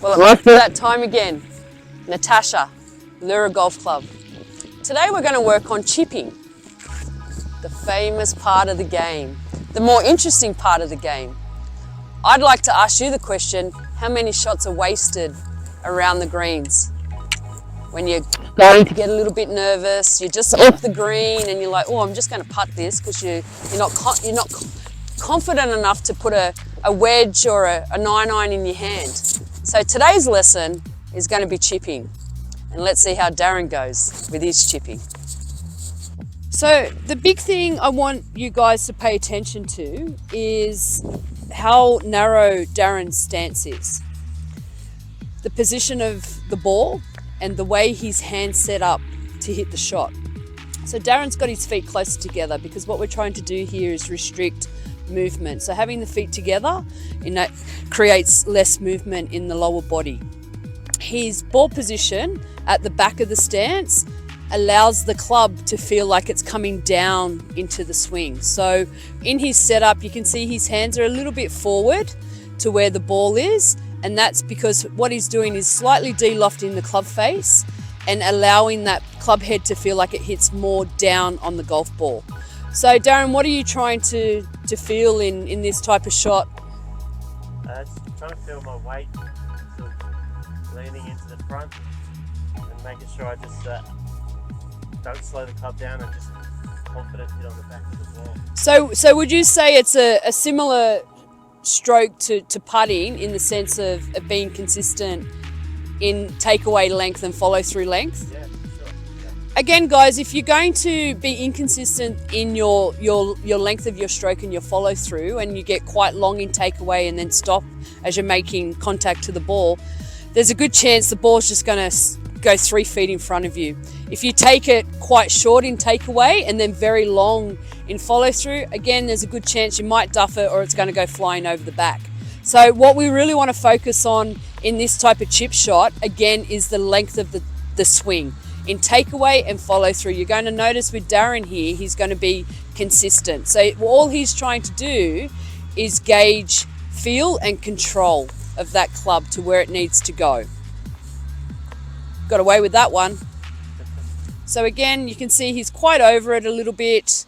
Well, it's that time again. Natasha, Leura Golf Club. Today we're going to work on chipping, the famous part of the game, the more interesting part of the game. I'd like to ask you the question, how many shots are wasted around the greens? When you're starting to get a little bit nervous, you're just off the green and you're like, oh, I'm just going to putt this, because you're not confident enough to put a wedge or a 9-iron in your hand. So today's lesson is going to be chipping, and let's see how Darren goes with his chipping. So the big thing I want you guys to pay attention to is how narrow Darren's stance is. The position of the ball and the way his hand's set up to hit the shot. So Darren's got his feet closer together because what we're trying to do here is restrict movement. So having the feet together, creates less movement in the lower body. His ball position at the back of the stance allows the club to feel like it's coming down into the swing. So in his setup, you can see his hands are a little bit forward to where the ball is, and that's because what he's doing is slightly de-lofting the club face and allowing that club head to feel like it hits more down on the golf ball. So Darren, what are you trying to feel in this type of shot? Just trying to feel my weight sort of leaning into the front and making sure I just don't slow the club down and just confident hit on the back of the ball. So would you say it's a similar stroke to putting in the sense of being consistent in takeaway length and follow through length? Yeah, sure. Yeah. Again, guys, if you're going to be inconsistent in your length of your stroke and your follow through, and you get quite long in takeaway and then stop as you're making contact to the ball, there's a good chance the ball's just going to go 3 feet in front of you. If you take it quite short in takeaway and then very long in follow through, again, there's a good chance you might duff it or it's going to go flying over the back. So what we really want to focus on in this type of chip shot, again, is the length of the swing. In takeaway and follow through, you're going to notice with Darren here, he's going to be consistent. So all he's trying to do is gauge feel and control of that club to where it needs to go. Got away with that one. So again, you can see he's quite over it a little bit.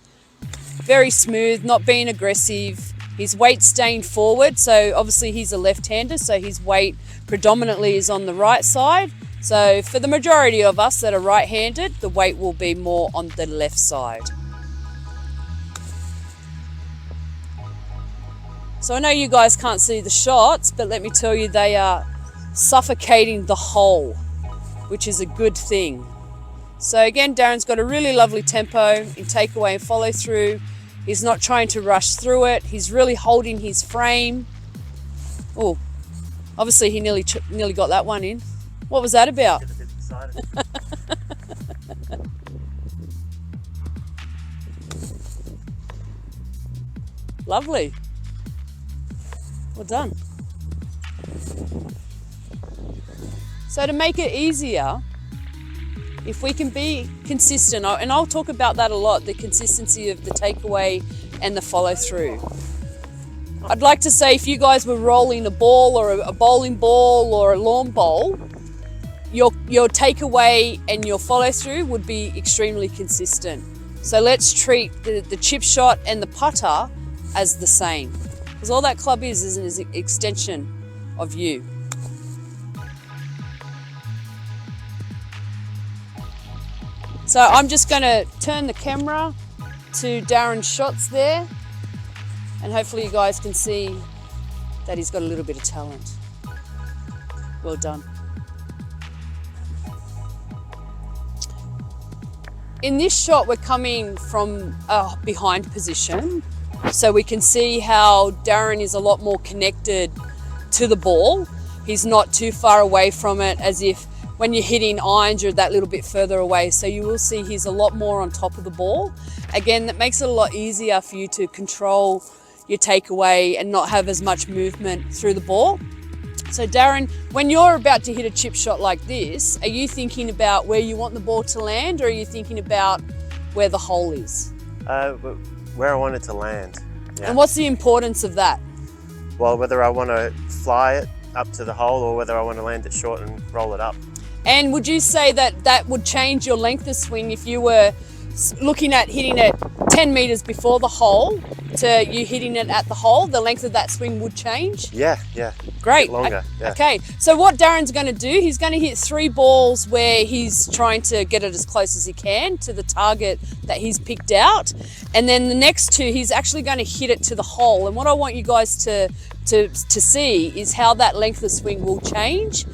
Very smooth, not being aggressive. His weight staying forward, so obviously he's a left-hander, so his weight predominantly is on the right side. So for the majority of us that are right-handed, the weight will be more on the left side. So I know you guys can't see the shots, but let me tell you, they are suffocating the hole, which is a good thing. So again, Darren's got a really lovely tempo in takeaway and follow through. He's not trying to rush through it. He's really holding his frame. Oh, obviously he nearly got that one in. What was that about? Get a bit excited. Lovely. Well done. So to make it easier, if we can be consistent, and I'll talk about that a lot, the consistency of the takeaway and the follow through. I'd like to say if you guys were rolling a ball or a bowling ball or a lawn bowl, your takeaway and your follow through would be extremely consistent. So let's treat the chip shot and the putter as the same, because all that club is an extension of you. So I'm just going to turn the camera to Darren's shots there, and hopefully you guys can see that he's got a little bit of talent. Well done. In this shot, we're coming from a behind position, so we can see how Darren is a lot more connected to the ball. He's not too far away from it, as if when you're hitting irons, you're that little bit further away. So you will see he's a lot more on top of the ball. Again, that makes it a lot easier for you to control your takeaway and not have as much movement through the ball. So Darren, when you're about to hit a chip shot like this, are you thinking about where you want the ball to land, or are you thinking about where the hole is? Where I want it to land. Yeah. And what's the importance of that? Well, whether I want to fly it up to the hole or whether I want to land it short and roll it up. And would you say that that would change your length of swing if you were looking at hitting it 10 meters before the hole to you hitting it at the hole? The length of that swing would change? Yeah. Great. Longer, yeah. Okay, so what Darren's going to do, he's going to hit 3 balls where he's trying to get it as close as he can to the target that he's picked out. And then the next 2, he's actually going to hit it to the hole. And what I want you guys to see is how that length of swing will change.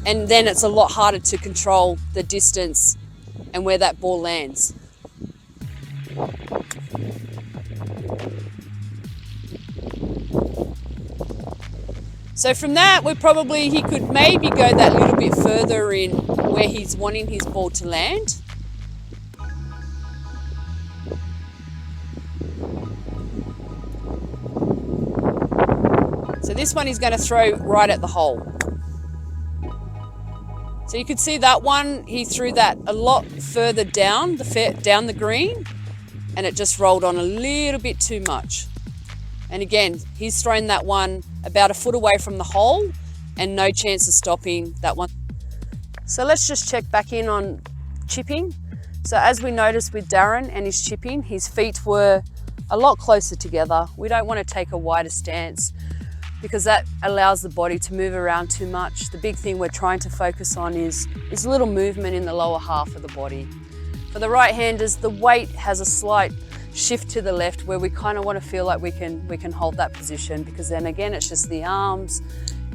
And then it's a lot harder to control the distance and where that ball lands. So from that, he could maybe go that little bit further in where he's wanting his ball to land. So this one he's going to throw right at the hole. So you could see that one, he threw that a lot further down the green, and it just rolled on a little bit too much. And again, he's thrown that one about a foot away from the hole and no chance of stopping that one. So let's just check back in on chipping. So as we noticed with Darren and his chipping, his feet were a lot closer together. We don't want to take a wider stance because that allows the body to move around too much. The big thing we're trying to focus on is a little movement in the lower half of the body. For the right-handers, the weight has a slight shift to the left where we kind of want to feel like we can hold that position, because then again it's just the arms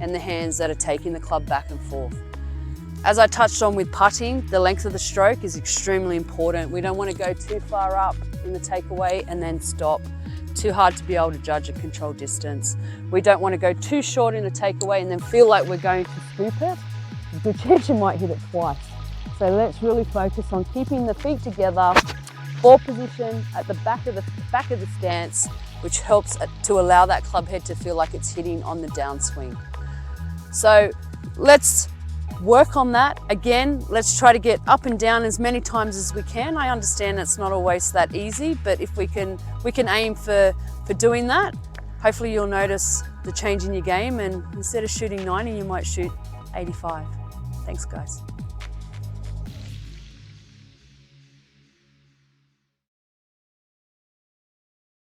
and the hands that are taking the club back and forth. As I touched on with putting, the length of the stroke is extremely important. We don't want to go too far up in the takeaway and then stop. Too hard to be able to judge a control distance. We don't want to go too short in the takeaway and then feel like we're going to scoop it. There's a good chance you might hit it twice. So let's really focus on keeping the feet together, ball position at the back of the stance, which helps to allow that club head to feel like it's hitting on the downswing. So let's work on that. Again, let's try to get up and down as many times as we can. I understand it's not always that easy, but if we can aim for doing that, hopefully you'll notice the change in your game, and instead of shooting 90, you might shoot 85. Thanks, guys.